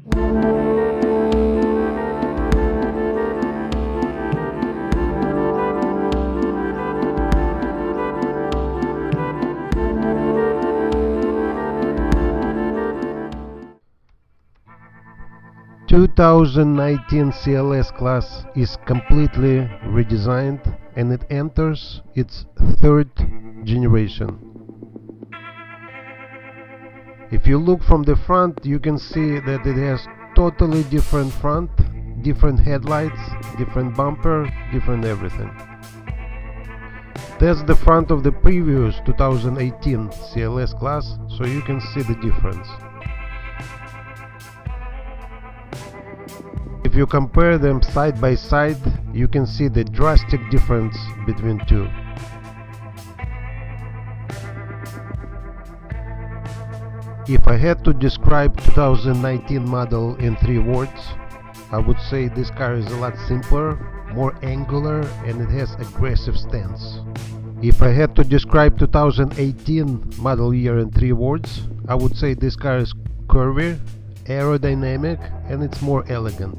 ...2019 CLS-Class is completely redesigned and it enters its third generation. If you look from the front, you can see that it has totally different front, different headlights, different bumper, different everything. That's the front of the previous 2018 CLS-Class, so you can see the difference. If you compare them side by side, you can see the drastic difference between two. If I had to describe 2019 model in 3 words, I would say this car is a lot simpler, more angular, and it has aggressive stance. If I had to describe 2018 model year in 3 words, I would say this car is curvy, aerodynamic, and it's more elegant.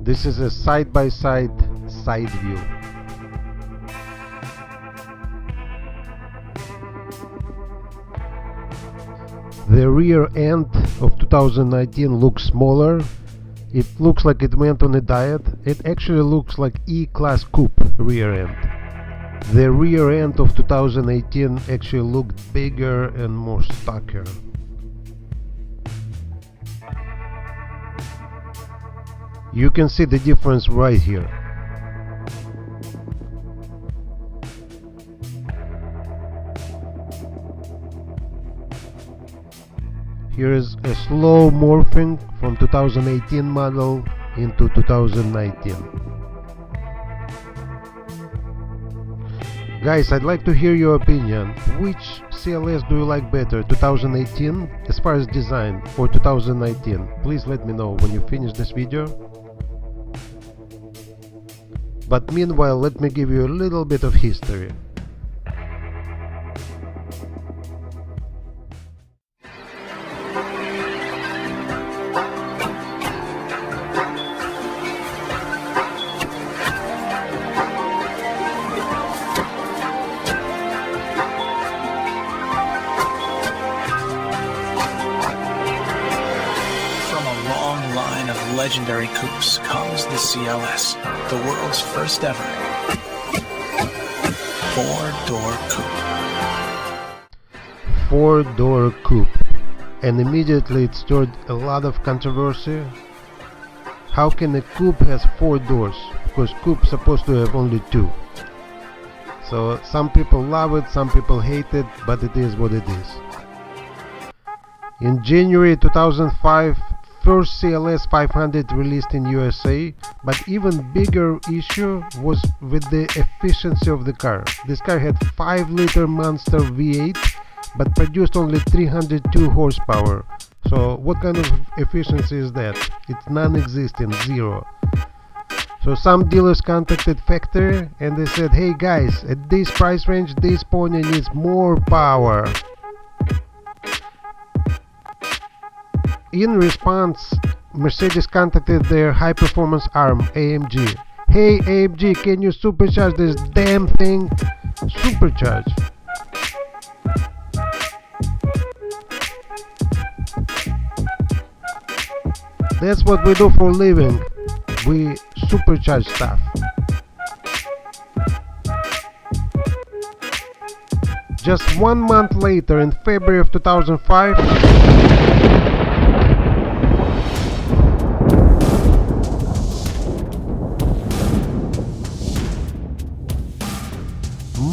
This is a side-by-side side view. The rear end of 2019 looks smaller. It looks like it went on a diet. It actually looks like E-Class coupe rear end. The rear end of 2018 actually looked bigger and more stockier. You can see the difference right here. Here is a slow morphing from 2018 model into 2019. Guys, I'd like to hear your opinion. Which CLS do you like better, 2018 as far as design or 2019? Please let me know when you finish this video. But meanwhile, let me give you a little bit of history. Legendary coupes comes the CLS, the world's first ever 4-door coupe. 4-door coupe, and immediately it stirred a lot of controversy. How can a coupe has 4 doors? Because coupe's supposed to have only 2. So some people love it, some people hate it, but it is what it is. In January 2005, first CLS 500 released in USA, but even bigger issue was with the efficiency of the car. This car had 5-liter monster V8 but produced only 302 horsepower. So what kind of efficiency is that? It's non-existent, zero. So some dealers contacted factory and they said, hey guys, at this price range this pony needs more power. In response, Mercedes contacted their high-performance arm, AMG. Hey AMG, can you supercharge this damn thing? Supercharge. That's what we do for a living. We supercharge stuff. Just 1 month later, in February of 2005,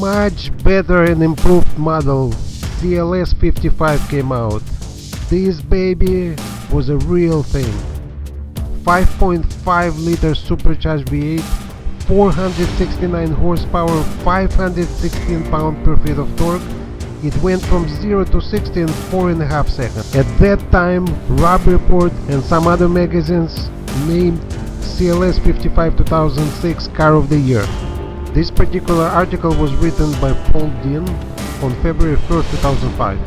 much better and improved model CLS-55 came out. This baby was a real thing. 5.5-liter supercharged V8, 469 horsepower, 516 pound-per-feet of torque. It went from 0 to 60 in 4.5 seconds. At that time, Rob Report and some other magazines named CLS-55 2006 Car of the Year. This particular article was written by Paul Dean on February 1st, 2005.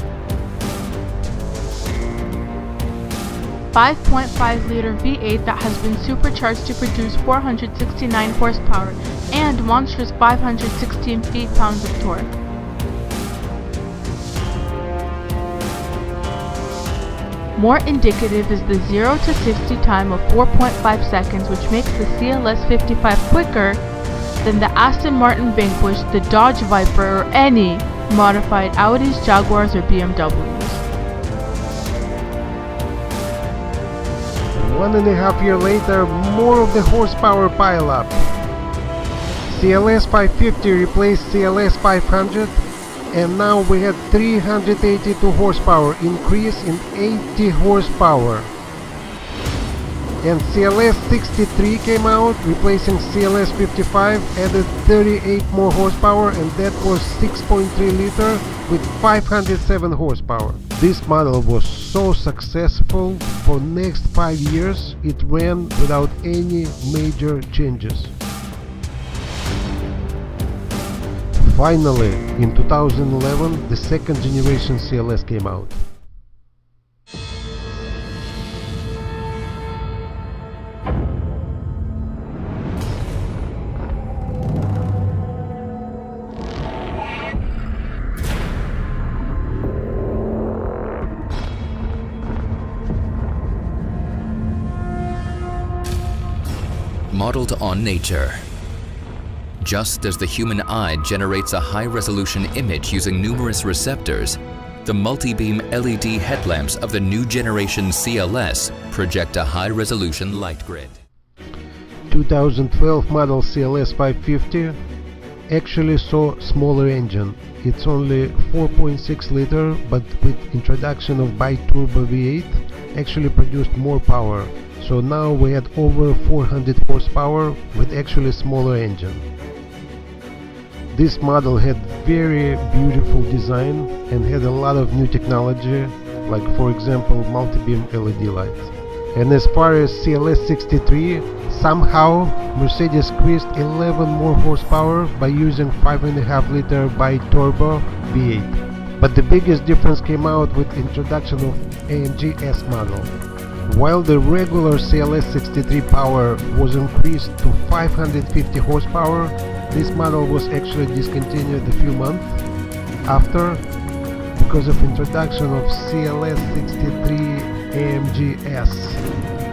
5.5-liter V8 that has been supercharged to produce 469 horsepower and monstrous 516 feet-pounds of torque. More indicative is the 0 to 60 time of 4.5 seconds, which makes the CLS-55 quicker than the Aston Martin Vanquish, the Dodge Viper, or any modified Audis, Jaguars, or BMWs. 1.5 years later, more of the horsepower pile up. CLS 550 replaced CLS 500, and now we had 382 horsepower, increase in 80 horsepower. And CLS 63 came out, replacing CLS 55, added 38 more horsepower, and that was 6.3 liter with 507 horsepower. This model was so successful, for next 5 years it ran without any major changes. Finally, in 2011, the second generation CLS came out. Modeled on nature. Just as the human eye generates a high-resolution image using numerous receptors, the multi-beam LED headlamps of the new generation CLS project a high-resolution light grid. 2012 model CLS 550 actually saw smaller engine. It's only 4.6 liter, but with introduction of bi-turbo V8 actually produced more power. So now we had over 400 horsepower with actually smaller engine. This model had very beautiful design and had a lot of new technology, like for example multi-beam LED lights. And as far as CLS 63, somehow Mercedes squeezed 11 more horsepower by using 5.5 liter bi-turbo V8. But the biggest difference came out with introduction of AMG S model. While the regular CLS 63 power was increased to 550 horsepower, this model was actually discontinued a few months after because of introduction of CLS 63 AMG S.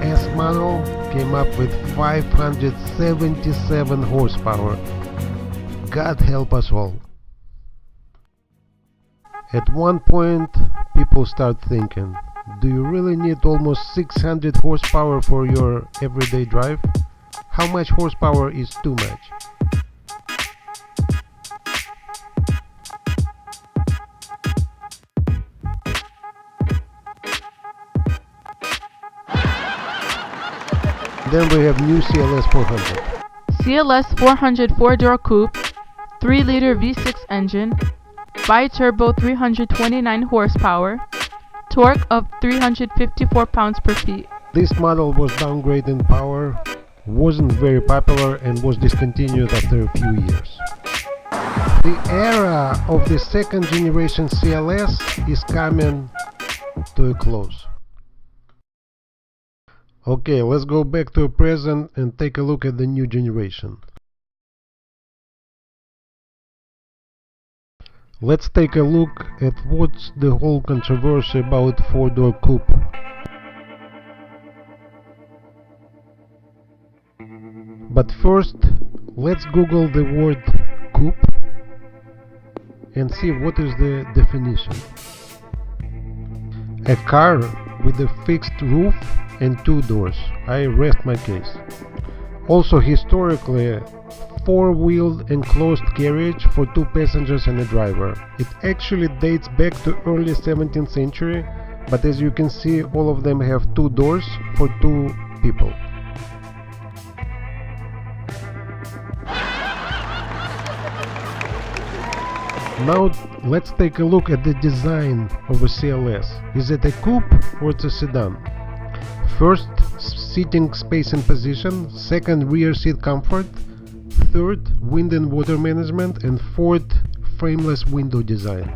S model came up with 577 horsepower. God help us all. At one point, people start thinking, do you really need almost 600 horsepower for your everyday drive? How much horsepower is too much? Then we have new CLS 400. CLS 400 4-door coupe, 3-liter V6 engine, bi-turbo 329 horsepower, torque of 354 pounds per feet. This model was downgraded in power, wasn't very popular, and was discontinued after a few years. The era of the second generation CLS is coming to a close. Okay, let's go back to the present and take a look at the new generation. Let's take a look at what's the whole controversy about 4-door coupe. But first, let's Google the word coupe and see what is the definition. A car with a fixed roof and 2 doors. I rest my case. Also, historically, 4-wheeled enclosed carriage for 2 passengers and a driver. It actually dates back to early 17th century, but as you can see, all of them have 2 doors for 2 people. Now let's take a look at the design of a CLS. Is it a coupe or it's a sedan? First, seating space and position. Second, rear seat comfort. Third, wind and water management. And fourth, frameless window design.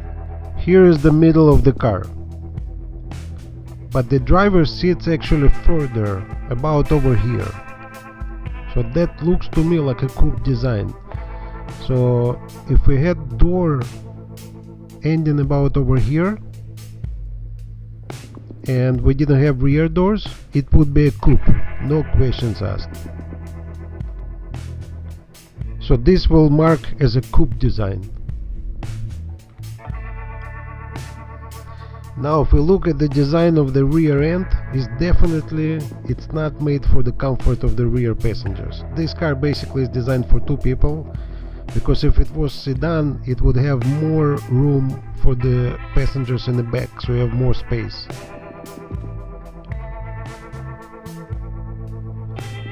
Here is the middle of the car. but the driver's seat's actually further, about over here. So that looks to me like a coupe design. So if we had door ending about over here and we didn't have rear doors, it would be a coupe, no questions asked. So this will mark as a coupe design. Now if we look at the design of the rear end, it's not made for the comfort of the rear passengers. This car basically is designed for two people, because if it was sedan it would have more room for the passengers in the back, so you have more space.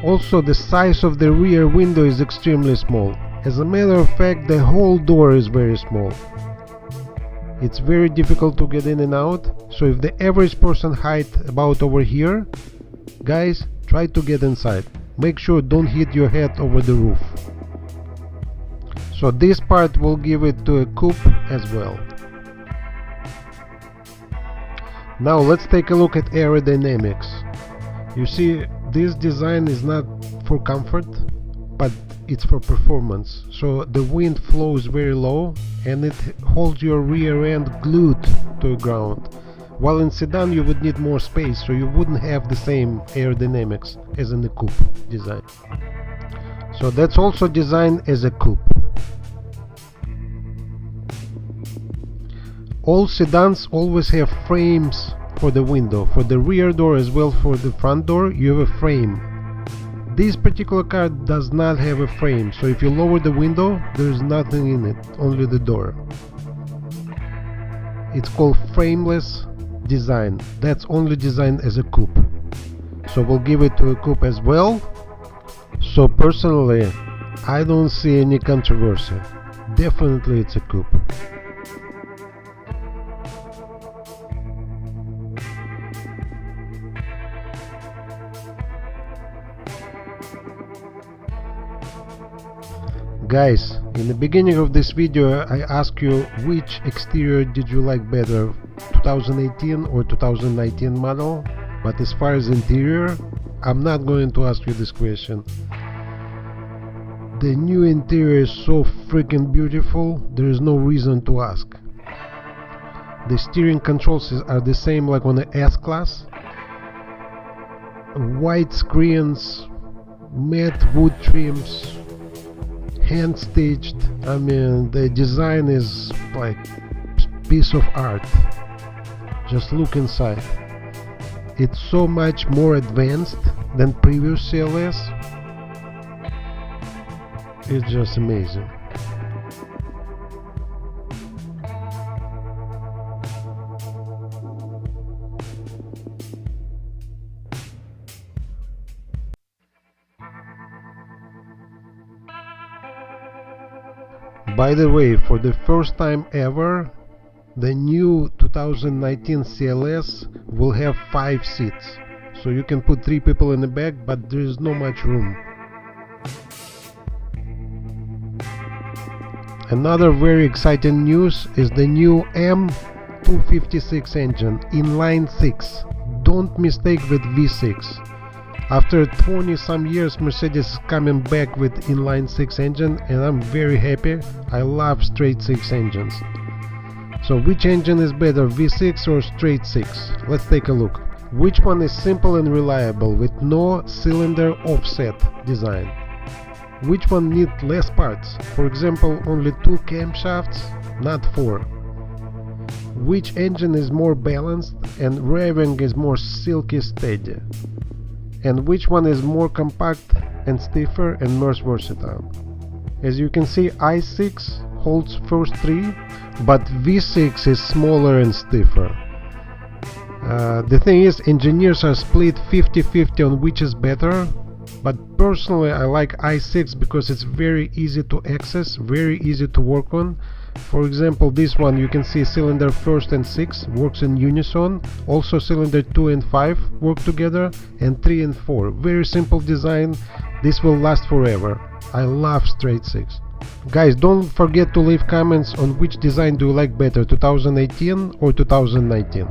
Also, the size of the rear window is extremely small. As a matter of fact, the whole door is very small. It's very difficult to get in and out, so if the average person height about over here, guys, try to get inside. Make sure don't hit your head over the roof. So this part will give it to a coupe as well. Now let's take a look at aerodynamics. You see, this design is not for comfort, but it's for performance. So the wind flows very low and it holds your rear end glued to the ground. While in sedan you would need more space, so you wouldn't have the same aerodynamics as in the coupe design. So that's also designed as a coupe. All sedans always have frames for the window. For the rear door as well for the front door, you have a frame. This particular car does not have a frame, so if you lower the window, there is nothing in it, only the door. It's called frameless design. That's only designed as a coupe. So we'll give it to a coupe as well. So personally, I don't see any controversy. Definitely it's a coupe. Guys, in the beginning of this video I asked you which exterior did you like better, 2018 or 2019 model, but as far as interior, I'm not going to ask you this question. The new interior is so freaking beautiful, there is no reason to ask. The steering controls are the same like on the S-Class. White screens, matte wood trims, hand stitched. I mean, the design is like piece of art. Just look inside. It's so much more advanced than previous CLS. It's just amazing. By the way, for the first time ever, the new 2019 CLS will have 5 seats. So you can put 3 people in the back, but there is no much room. Another very exciting news is the new M256 engine, inline 6. Don't mistake with V6. After 20 some years, Mercedes is coming back with inline 6 engine, and I'm very happy. I love straight 6 engines. So which engine is better, V6 or straight 6? Let's take a look. Which one is simple and reliable with no cylinder offset design? Which one needs less parts? For example, only 2 camshafts, not 4. Which engine is more balanced and revving is more silky steady? And which one is more compact and stiffer and more versatile? As you can see, i6 holds first 3, but V6 is smaller and stiffer. The thing is, engineers are split 50-50 on which is better, but personally I like i6 because it's very easy to access, very easy to work on. For example, this one, you can see cylinder first and 6 works in unison. Also cylinder 2 and 5 work together, and 3 and 4. Very simple design. This will last forever. I love straight 6. Guys, don't forget to leave comments on which design do you like better, 2018 or 2019.